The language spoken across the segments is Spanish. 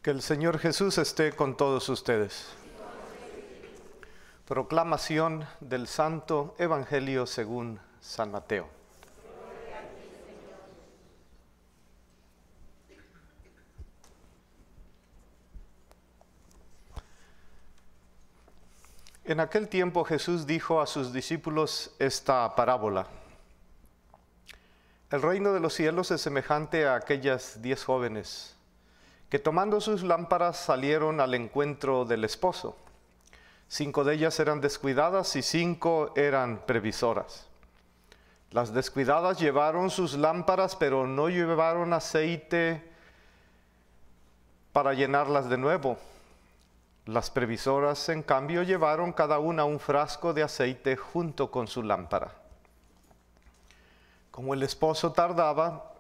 Que el Señor Jesús esté con todos ustedes. Proclamación del Santo Evangelio según San Mateo. En aquel tiempo Jesús dijo a sus discípulos esta parábola. El reino de los cielos es semejante a aquellas 10 jóvenes que tomando sus lámparas salieron al encuentro del esposo. 5 de ellas eran descuidadas y 5 eran previsoras. Las descuidadas llevaron sus lámparas, pero no llevaron aceite para llenarlas de nuevo. Las previsoras, en cambio, llevaron cada una un frasco de aceite junto con su lámpara. Como el esposo tardaba,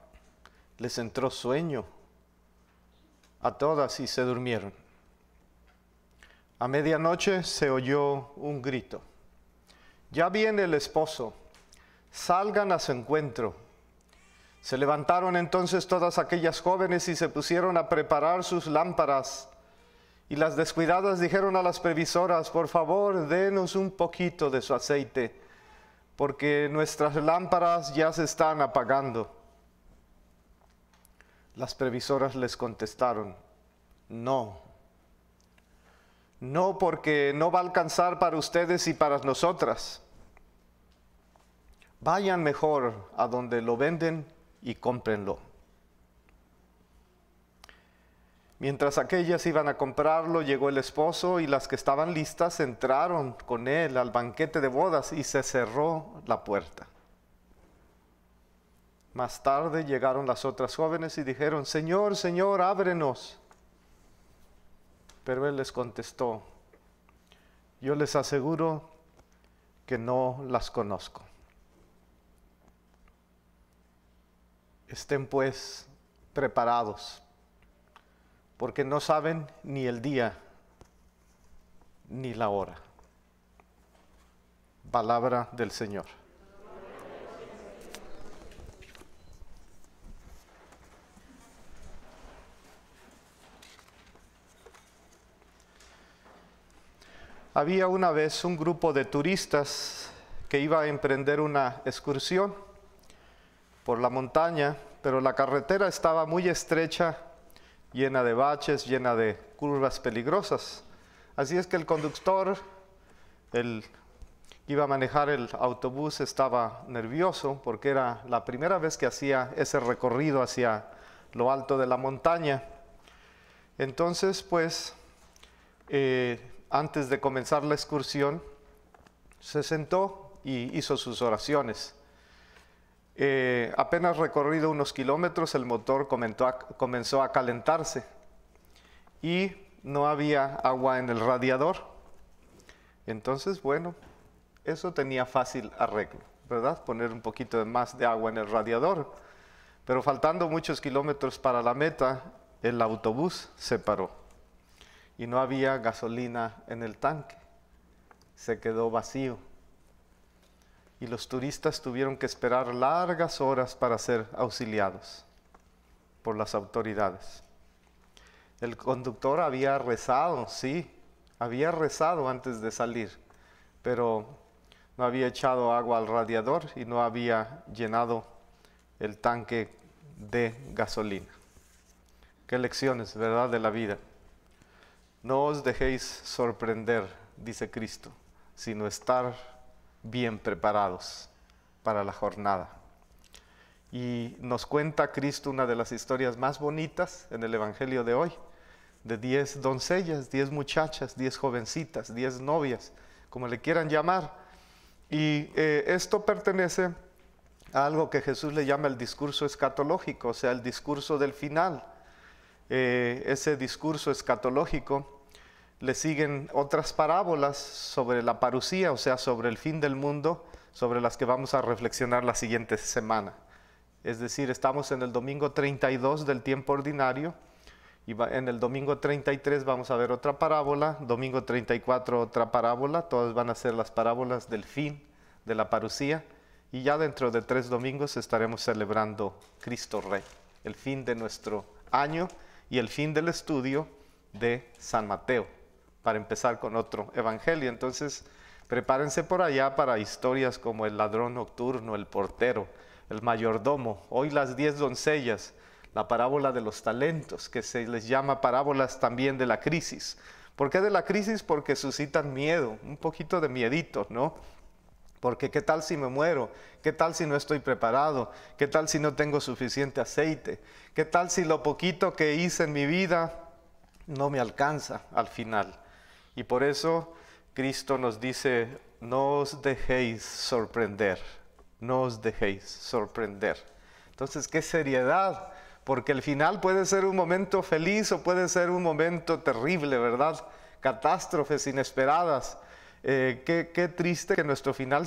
les entró sueño a todas y se durmieron. A medianoche se oyó un grito. Ya viene el esposo, salgan a su encuentro. Se levantaron entonces todas aquellas jóvenes y se pusieron a preparar sus lámparas. Y las descuidadas dijeron a las previsoras, por favor, denos un poquito de su aceite, porque nuestras lámparas ya se están apagando. Las previsoras les contestaron, no, porque no va a alcanzar para ustedes y para nosotras. Vayan mejor a donde lo venden y cómprenlo. Mientras aquellas iban a comprarlo, llegó el esposo y las que estaban listas entraron con él al banquete de bodas y se cerró la puerta. Más tarde llegaron las otras jóvenes y dijeron, Señor, Señor, ábrenos. Pero él les contestó, yo les aseguro que no las conozco. Estén pues preparados, porque no saben ni el día ni la hora. Palabra del Señor. Había una vez un grupo de turistas que iba a emprender una excursión por la montaña, pero la carretera estaba muy estrecha, llena de baches, llena de curvas peligrosas. Así es que el conductor, el que iba a manejar el autobús, estaba nervioso porque era la primera vez que hacía ese recorrido hacia lo alto de la montaña. Entonces, pues, antes de comenzar la excursión, se sentó y hizo sus oraciones. Apenas recorrido unos kilómetros, el motor comenzó a calentarse y no había agua en el radiador. Entonces, bueno, eso tenía fácil arreglo, ¿verdad? Poner un poquito más de agua en el radiador. Pero faltando muchos kilómetros para la meta, el autobús se paró y no había gasolina en el tanque. Se quedó vacío. Y los turistas tuvieron que esperar largas horas para ser auxiliados por las autoridades. El conductor había rezado, sí, había rezado antes de salir, pero no había echado agua al radiador y no había llenado el tanque de gasolina. Qué lecciones, ¿verdad?, de la vida. No os dejéis sorprender, dice Cristo, sino estar bien preparados para la jornada. Y nos cuenta Cristo una de las historias más bonitas en el Evangelio de hoy, de 10 doncellas, 10 muchachas, 10 jovencitas, 10 novias, como le quieran llamar. Y esto pertenece a algo que Jesús le llama el discurso escatológico, o sea, el discurso del final. Ese discurso escatológico le siguen otras parábolas sobre la parucía, o sea, sobre el fin del mundo, sobre las que vamos a reflexionar la siguiente semana. Es decir, estamos en el domingo 32 del tiempo ordinario, y en el domingo 33 vamos a ver otra parábola, domingo 34 otra parábola, todas van a ser las parábolas del fin de la parucía, y ya dentro de 3 domingos estaremos celebrando Cristo Rey, el fin de nuestro año y el fin del estudio de San Mateo, para empezar con otro evangelio. Entonces, prepárense por allá para historias como el ladrón nocturno, el portero, el mayordomo, hoy las 10 doncellas, la parábola de los talentos, que se les llama parábolas también de la crisis. ¿Por qué de la crisis? Porque suscitan miedo, un poquito de miedito, ¿no? Porque ¿qué tal si me muero? ¿Qué tal si no estoy preparado? ¿Qué tal si no tengo suficiente aceite? ¿Qué tal si lo poquito que hice en mi vida no me alcanza al final? Y por eso Cristo nos dice, no os dejéis sorprender, no os dejéis sorprender. Entonces, qué seriedad, porque el final puede ser un momento feliz o puede ser un momento terrible, ¿verdad? Catástrofes inesperadas. Qué triste que nuestro final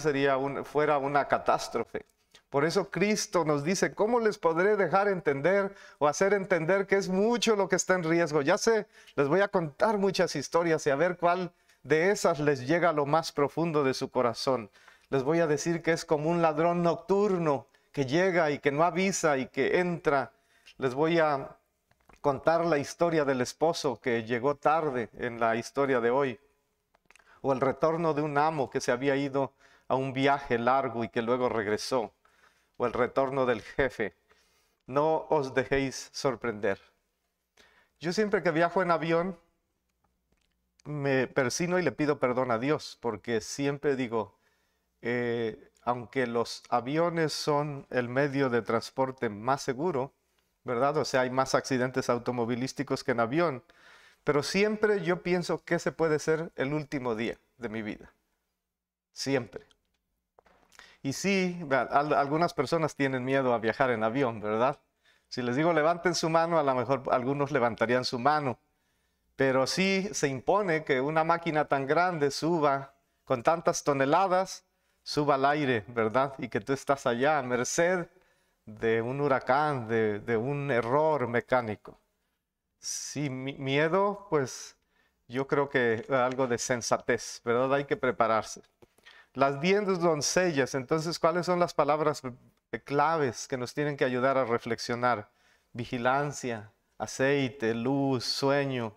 fuera una catástrofe. Por eso Cristo nos dice, ¿cómo les podré dejar entender o hacer entender que es mucho lo que está en riesgo? Ya sé, les voy a contar muchas historias y a ver cuál de esas les llega a lo más profundo de su corazón. Les voy a decir que es como un ladrón nocturno que llega y que no avisa y que entra. Les voy a contar la historia del esposo que llegó tarde en la historia de hoy. O el retorno de un amo que se había ido a un viaje largo y que luego regresó. O el retorno del jefe. No os dejéis sorprender. Yo siempre que viajo en avión me persino y le pido perdón a Dios, porque siempre digo, aunque los aviones son el medio de transporte más seguro, ¿verdad? O sea, hay más accidentes automovilísticos que en avión, pero siempre yo pienso que ese puede ser el último día de mi vida. Siempre. Y sí, algunas personas tienen miedo a viajar en avión, ¿verdad? Si les digo levanten su mano, a lo mejor algunos levantarían su mano. Pero sí se impone que una máquina tan grande suba con tantas toneladas, suba al aire, ¿verdad? Y que tú estás allá a merced de un huracán, de un error mecánico. Sí, miedo, pues yo creo que algo de sensatez, ¿verdad? Hay que prepararse. Las 10 doncellas, entonces, ¿cuáles son las palabras claves que nos tienen que ayudar a reflexionar? Vigilancia, aceite, luz, sueño,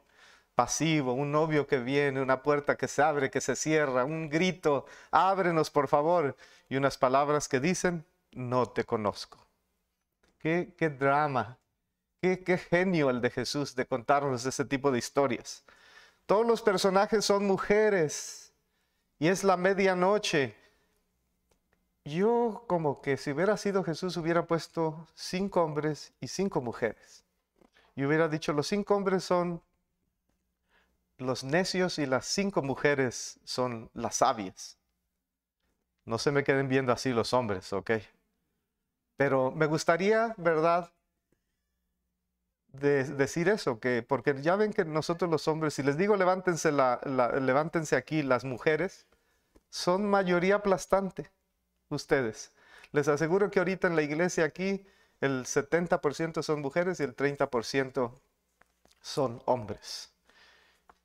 pasivo, un novio que viene, una puerta que se abre, que se cierra, un grito, ábrenos por favor, y unas palabras que dicen, no te conozco. Qué drama, qué genio el de Jesús de contarnos ese tipo de historias. Todos los personajes son mujeres y es la medianoche. Yo como que si hubiera sido Jesús hubiera puesto 5 hombres y 5 mujeres. Y hubiera dicho, los 5 hombres son los necios y las 5 mujeres son las sabias. No se me queden viendo así los hombres, ¿ok? Pero me gustaría, ¿verdad?, de decir eso, porque ya ven que nosotros los hombres, si les digo levántense, levántense aquí las mujeres, son mayoría aplastante ustedes. Les aseguro que ahorita en la iglesia aquí el 70% son mujeres y el 30% son hombres.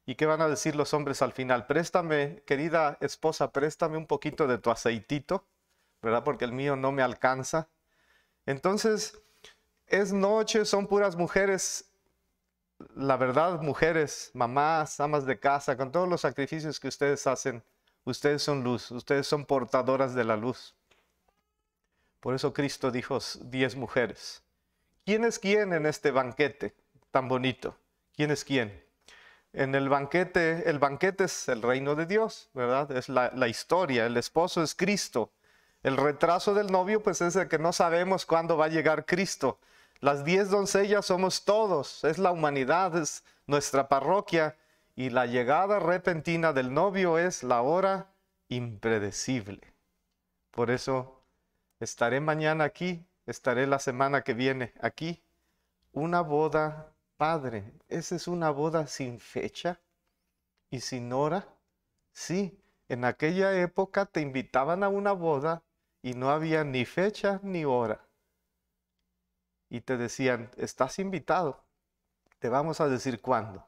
¿Y qué van a decir los hombres al final? Préstame, querida esposa, préstame un poquito de tu aceitito, ¿verdad? Porque el mío no me alcanza. Entonces, es noche, son puras mujeres, la verdad, mujeres, mamás, amas de casa, con todos los sacrificios que ustedes hacen, ustedes son luz, ustedes son portadoras de la luz. Por eso Cristo dijo 10 mujeres. ¿Quién es quién en este banquete tan bonito? ¿Quién es quién? En el banquete es el reino de Dios, ¿verdad? Es la historia, el esposo es Cristo. El retraso del novio pues es el que no sabemos cuándo va a llegar Cristo. Las 10 doncellas somos todos, es la humanidad, es nuestra parroquia. Y la llegada repentina del novio es la hora impredecible. Por eso estaré mañana aquí, estaré la semana que viene aquí. Una boda, padre, ¿esa es una boda sin fecha y sin hora? Sí, en aquella época te invitaban a una boda y no había ni fecha ni hora. Y te decían, estás invitado, te vamos a decir cuándo.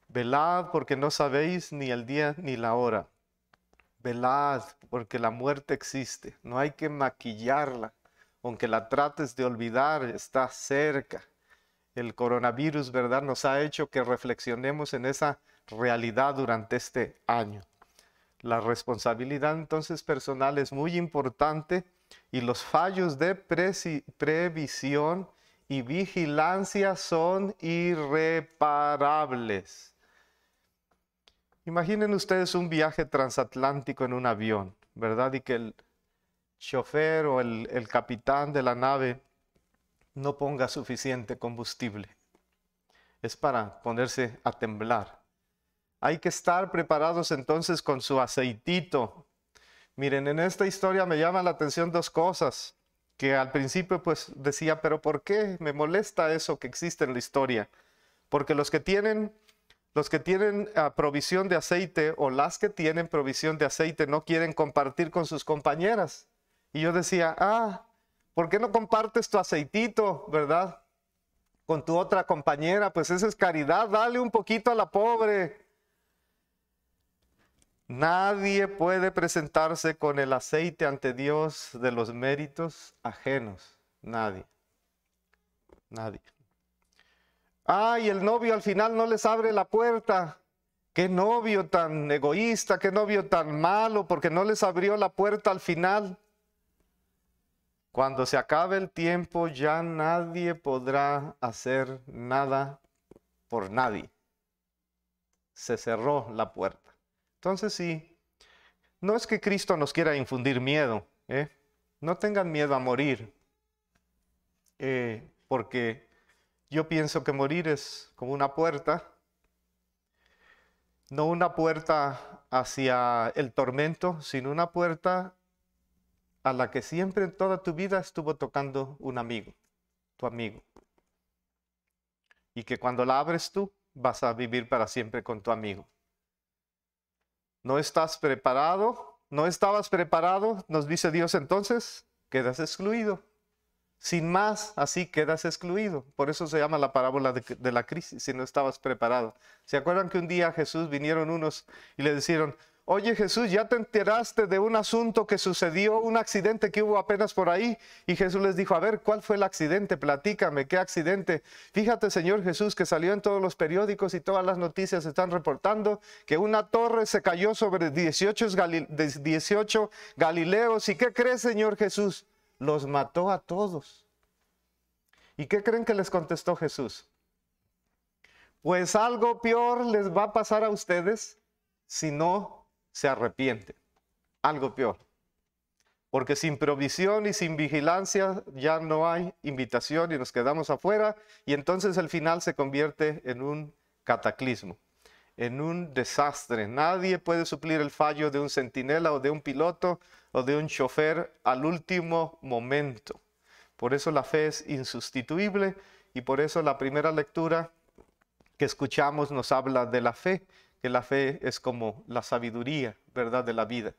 Velad porque no sabéis ni el día ni la hora. Velad porque la muerte existe, no hay que maquillarla. Aunque la trates de olvidar, está cerca. El coronavirus, ¿verdad?, nos ha hecho que reflexionemos en esa realidad durante este año. La responsabilidad entonces personal es muy importante y los fallos de previsión y vigilancia son irreparables. Imaginen ustedes un viaje transatlántico en un avión, ¿verdad? Y que el chofer o el capitán de la nave no ponga suficiente combustible. Es para ponerse a temblar. Hay que estar preparados entonces con su aceitito. Miren, en esta historia me llama la atención dos cosas, que al principio pues decía, pero ¿por qué me molesta eso que existe en la historia? Porque los que tienen provisión de aceite o las que tienen provisión de aceite no quieren compartir con sus compañeras. Y yo decía, ¿por qué no compartes tu aceitito, verdad? Con tu otra compañera, pues esa es caridad, dale un poquito a la pobre. Nadie puede presentarse con el aceite ante Dios de los méritos ajenos. Nadie. Nadie. Y el novio al final no les abre la puerta. Qué novio tan egoísta, qué novio tan malo, porque no les abrió la puerta al final. Cuando se acabe el tiempo, ya nadie podrá hacer nada por nadie. Se cerró la puerta. Entonces sí, no es que Cristo nos quiera infundir miedo, no tengan miedo a morir, porque yo pienso que morir es como una puerta, no una puerta hacia el tormento, sino una puerta a la que siempre en toda tu vida estuvo tocando un amigo, tu amigo. Y que cuando la abres tú, vas a vivir para siempre con tu amigo. ¿No estás preparado? ¿No estabas preparado? Nos dice Dios entonces, quedas excluido. Sin más, así quedas excluido. Por eso se llama la parábola de la crisis, si no estabas preparado. ¿Se acuerdan que un día a Jesús vinieron unos y le dijeron, oye Jesús, ¿ya te enteraste de un asunto que sucedió, un accidente que hubo apenas por ahí? Y Jesús les dijo, a ver, ¿cuál fue el accidente? Platícame, ¿qué accidente? Fíjate, Señor Jesús, que salió en todos los periódicos y todas las noticias están reportando que una torre se cayó sobre 18 Galileos. ¿Y qué crees, Señor Jesús? Los mató a todos. ¿Y qué creen que les contestó Jesús? Pues algo peor les va a pasar a ustedes si no se arrepienten. Algo peor. Porque sin provisión y sin vigilancia ya no hay invitación y nos quedamos afuera, y entonces el final se convierte en un cataclismo, en un desastre. Nadie puede suplir el fallo de un centinela o de un piloto o de un chofer al último momento. Por eso la fe es insustituible y por eso la primera lectura que escuchamos nos habla de la fe, que la fe es como la sabiduría, ¿verdad?, de la vida.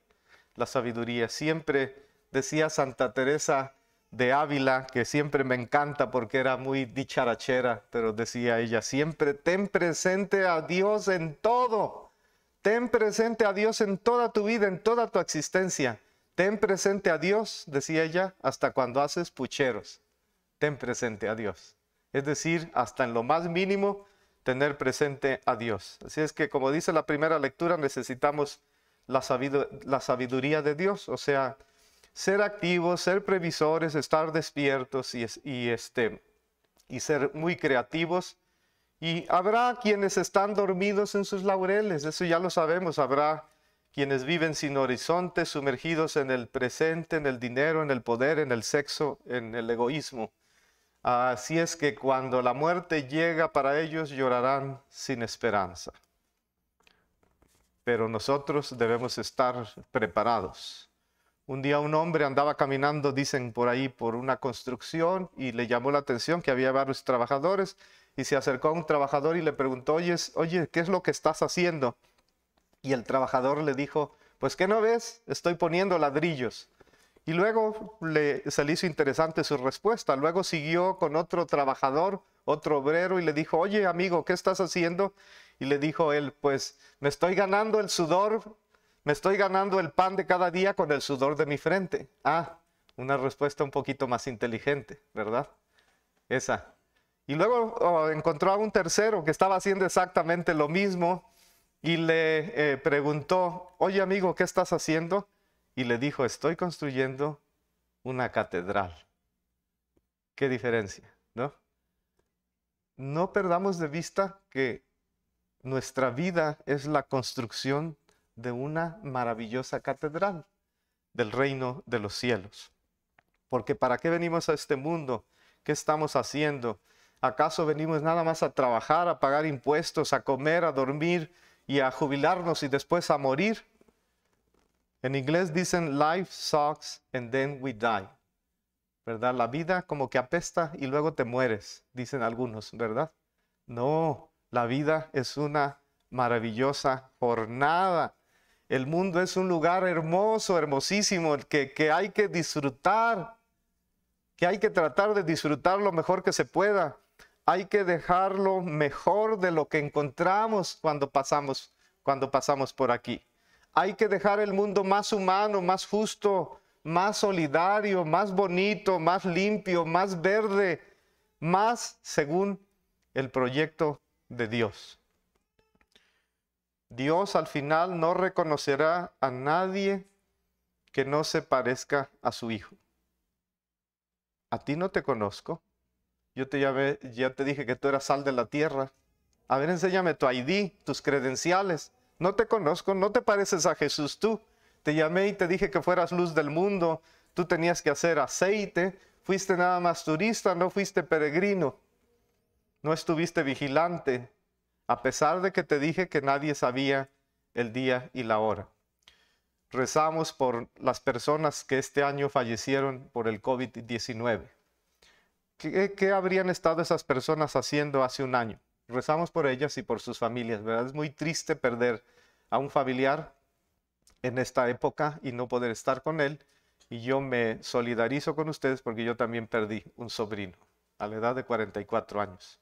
La sabiduría. Siempre decía Santa Teresa de Ávila, que siempre me encanta porque era muy dicharachera, pero decía ella, siempre ten presente a Dios en todo. Ten presente a Dios en toda tu vida, en toda tu existencia. Ten presente a Dios, decía ella, hasta cuando haces pucheros. Ten presente a Dios. Es decir, hasta en lo más mínimo, tener presente a Dios. Así es que, como dice la primera lectura, necesitamos la sabiduría de Dios, o sea, ser activos, ser previsores, estar despiertos y ser muy creativos. Y habrá quienes están dormidos en sus laureles, eso ya lo sabemos. Habrá quienes viven sin horizonte, sumergidos en el presente, en el dinero, en el poder, en el sexo, en el egoísmo. Así es que cuando la muerte llega para ellos, llorarán sin esperanza. Pero nosotros debemos estar preparados. Un día un hombre andaba caminando, dicen por ahí, por una construcción y le llamó la atención que había varios trabajadores y se acercó a un trabajador y le preguntó, oye, ¿qué es lo que estás haciendo? Y el trabajador le dijo, pues ¿qué no ves? Estoy poniendo ladrillos. Y luego se le hizo interesante su respuesta. Luego siguió con otro trabajador, otro obrero, y le dijo, oye amigo, ¿qué estás haciendo? Y le dijo él, pues me estoy ganando el sudor, me estoy ganando el pan de cada día con el sudor de mi frente. Una respuesta un poquito más inteligente, ¿verdad? Esa. Y luego encontró a un tercero que estaba haciendo exactamente lo mismo y le preguntó, oye amigo, ¿qué estás haciendo? Y le dijo, estoy construyendo una catedral. ¿Qué diferencia? ¿No? No perdamos de vista que nuestra vida es la construcción de una maravillosa catedral del reino de los cielos. Porque ¿para qué venimos a este mundo? ¿Qué estamos haciendo? ¿Acaso venimos nada más a trabajar, a pagar impuestos, a comer, a dormir y a jubilarnos y después a morir? En inglés dicen life sucks and then we die. ¿Verdad? La vida como que apesta y luego te mueres, dicen algunos, ¿verdad? No, la vida es una maravillosa jornada. El mundo es un lugar hermoso, hermosísimo, que hay que disfrutar, que hay que tratar de disfrutar lo mejor que se pueda. Hay que dejarlo mejor de lo que encontramos cuando pasamos por aquí. Hay que dejar el mundo más humano, más justo, más solidario, más bonito, más limpio, más verde, más según el proyecto de Dios. Dios al final no reconocerá a nadie que no se parezca a su Hijo. A ti no te conozco. Yo ya te dije que tú eras sal de la tierra. A ver, enséñame tu ID, tus credenciales. No te conozco, no te pareces a Jesús tú. Te llamé y te dije que fueras luz del mundo. Tú tenías que hacer aceite. Fuiste nada más turista, no fuiste peregrino. No estuviste vigilante, a pesar de que te dije que nadie sabía el día y la hora. Rezamos por las personas que este año fallecieron por el COVID-19. ¿Qué habrían estado esas personas haciendo hace un año? Rezamos por ellas y por sus familias, ¿verdad? Es muy triste perder a un familiar en esta época y no poder estar con él. Y yo me solidarizo con ustedes porque yo también perdí un sobrino a la edad de 44 años.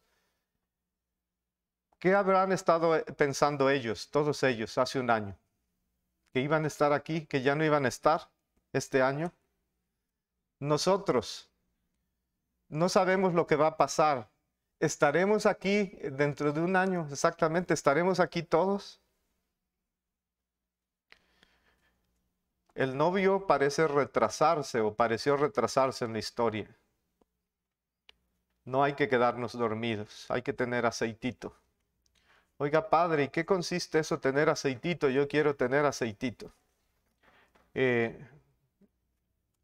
¿Qué habrán estado pensando ellos, todos ellos, hace un año? ¿Que iban a estar aquí, que ya no iban a estar este año? Nosotros no sabemos lo que va a pasar. ¿Estaremos aquí dentro de un año exactamente? ¿Estaremos aquí todos? El novio parece retrasarse o pareció retrasarse en la historia. No hay que quedarnos dormidos, hay que tener aceitito. Oiga, padre, ¿y qué consiste eso, tener aceitito? Yo quiero tener aceitito.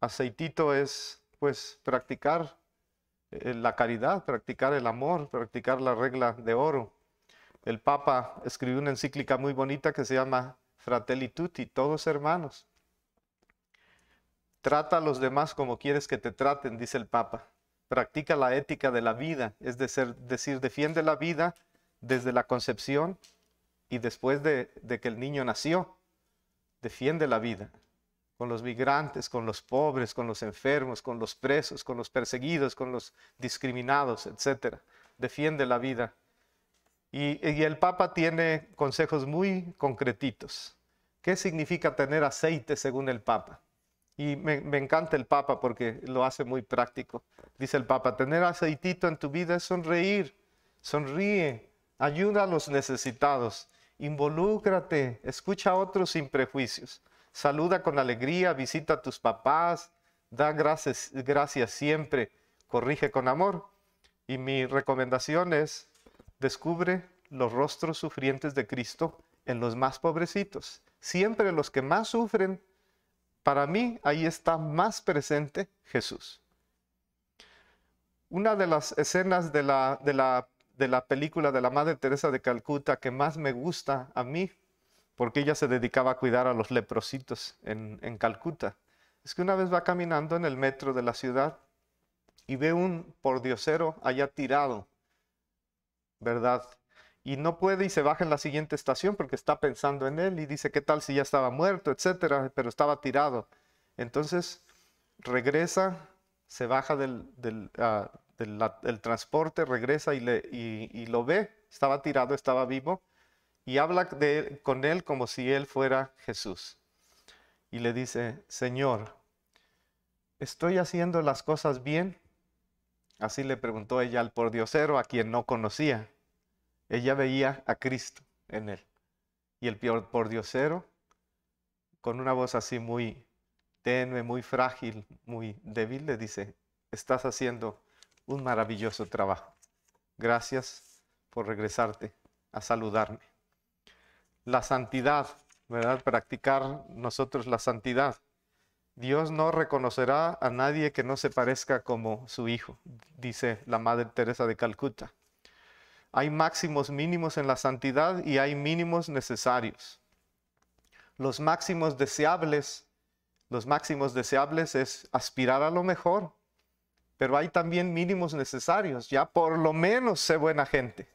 Aceitito es, pues, practicar la caridad, practicar el amor, practicar la regla de oro. El Papa escribió una encíclica muy bonita que se llama Fratelli Tutti, todos hermanos. Trata a los demás como quieres que te traten, dice el Papa. Practica la ética de la vida, es decir, defiende la vida desde la concepción y después de que el niño nació. Defiende la vida con los migrantes, con los pobres, con los enfermos, con los presos, con los perseguidos, con los discriminados, etc. Defiende la vida. Y el Papa tiene consejos muy concretitos. ¿Qué significa tener aceite según el Papa? Y me encanta el Papa porque lo hace muy práctico. Dice el Papa, tener aceitito en tu vida es sonreír, sonríe, ayuda a los necesitados, involúcrate, escucha a otros sin prejuicios, saluda con alegría, visita a tus papás, da gracias siempre, corrige con amor. Y mi recomendación es, descubre los rostros sufrientes de Cristo en los más pobrecitos. Siempre los que más sufren, para mí ahí está más presente Jesús. Una de las escenas de la película de la Madre Teresa de Calcuta que más me gusta a mí, porque ella se dedicaba a cuidar a los leprositos en Calcuta, es que una vez va caminando en el metro de la ciudad y ve un pordiosero allá tirado, ¿verdad? Y no puede y se baja en la siguiente estación porque está pensando en él y dice, ¿qué tal si ya estaba muerto, etcétera? Pero estaba tirado. Entonces regresa, se baja del transporte, regresa y lo ve, estaba tirado, estaba vivo, y habla con él como si él fuera Jesús. Y le dice, Señor, ¿estoy haciendo las cosas bien? Así le preguntó ella al pordiosero, a quien no conocía. Ella veía a Cristo en él. Y el pordiosero, con una voz así muy tenue, muy frágil, muy débil, le dice: estás haciendo un maravilloso trabajo. Gracias por regresarte a saludarme. La santidad, ¿verdad? Practicar nosotros la santidad. Dios no reconocerá a nadie que no se parezca como su hijo, dice la Madre Teresa de Calcuta. Hay máximos mínimos en la santidad y hay mínimos necesarios. Los máximos deseables es aspirar a lo mejor, pero hay también mínimos necesarios. Ya por lo menos sé buena gente.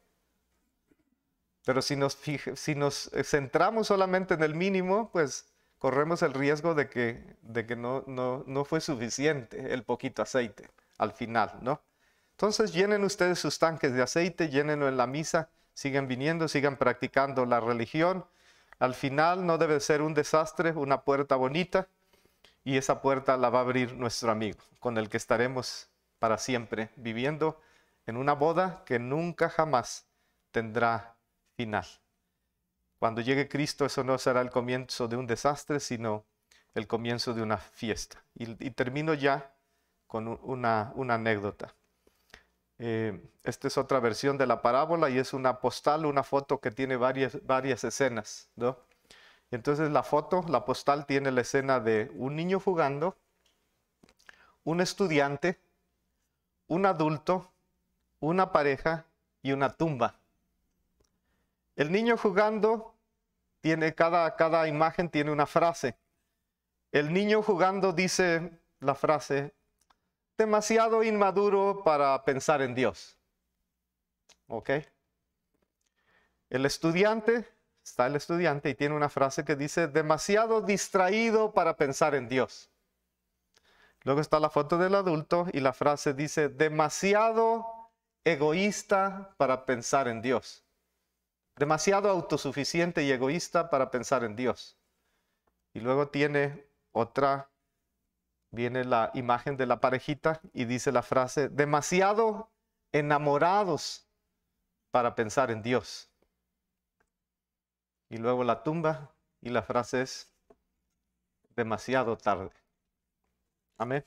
Pero si nos centramos solamente en el mínimo, pues corremos el riesgo de que no fue suficiente el poquito aceite al final, ¿no? Entonces llenen ustedes sus tanques de aceite, llénenlo en la misa, sigan viniendo, sigan practicando la religión. Al final no debe ser un desastre, una puerta bonita, y esa puerta la va a abrir nuestro amigo, con el que estaremos para siempre viviendo en una boda que nunca jamás tendrá final. Cuando llegue Cristo, eso no será el comienzo de un desastre, sino el comienzo de una fiesta. Y termino ya con una anécdota. Esta es otra versión de la parábola y es una postal, una foto que tiene varias escenas, ¿no? Entonces la postal tiene la escena de un niño jugando, un estudiante, un adulto, una pareja y una tumba. El niño jugando tiene, cada imagen tiene una frase. El niño jugando dice la frase: demasiado inmaduro para pensar en Dios. ¿Ok? Está el estudiante y tiene una frase que dice: demasiado distraído para pensar en Dios. Luego está la foto del adulto y la frase dice: demasiado egoísta para pensar en Dios. Demasiado autosuficiente y egoísta para pensar en Dios. Y luego viene la imagen de la parejita y dice la frase: demasiado enamorados para pensar en Dios. Y luego la tumba y la frase es: demasiado tarde. Amén.